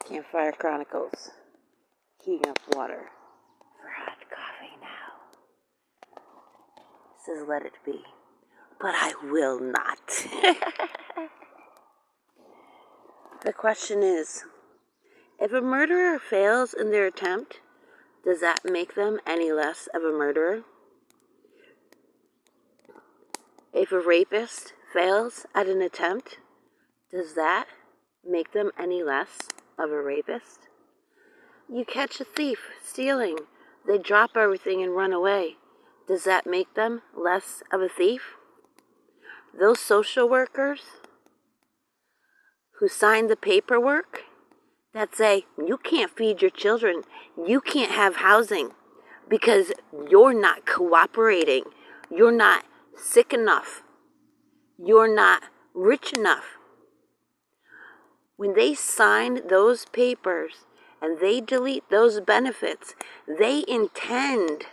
Campfire Chronicles. Heating up water for hot coffee now. It says let it be. But I will not. The question is, if a murderer fails in their attempt, does that make them any less of a murderer? If a rapist fails at an attempt, does that make them any less of a rapist? You catch a thief stealing. They drop everything and run away. Does that make them less of a thief? Those social workers who sign the paperwork that say, you can't feed your children, you can't have housing because you're not cooperating, you're not sick enough, you're not rich enough. When they sign those papers and they delete those benefits, they intend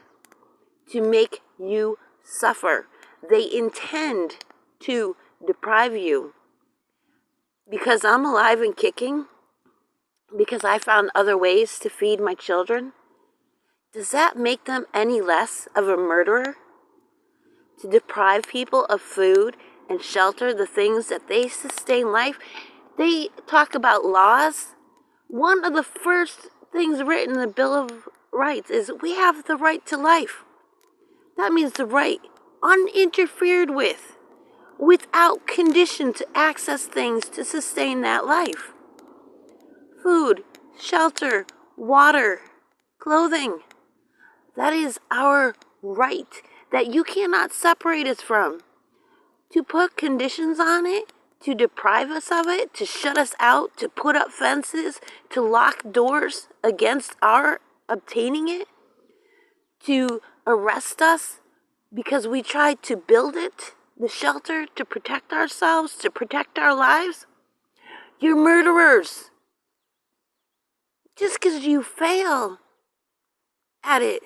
to make you suffer. They intend to deprive you. Because I'm alive and kicking, because I found other ways to feed my children, does that make them any less of a murderer? To deprive people of food and shelter, the things that they sustain life? They talk about laws. One of the first things written in the Bill of Rights is we have the right to life. That means the right uninterfered with, without condition to access things to sustain that life. Food, shelter, water, clothing. That is our right that you cannot separate us from. To put conditions on it, to deprive us of it, to shut us out, to put up fences, to lock doors against our obtaining it, to arrest us because we tried to build it, the shelter, to protect ourselves, to protect our lives. You're murderers. Just because you fail at it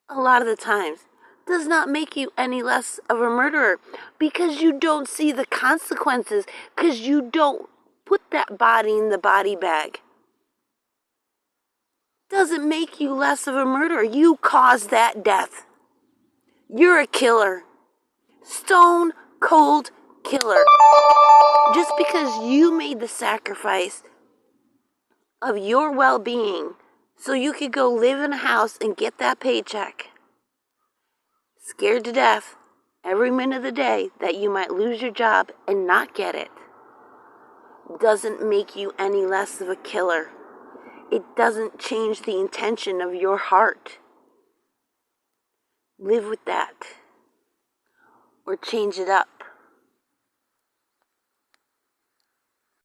a lot of the times does not make you any less of a murderer, because you don't see the consequences, because you don't put that body in the body bag. Doesn't make you less of a murderer. You caused that death. You're a killer. Stone cold killer. Just because you made the sacrifice of your well-being so you could go live in a house and get that paycheck, scared to death every minute of the day that you might lose your job and not get it, doesn't make you any less of a killer. It doesn't change the intention of your heart. Live with that, or change it up.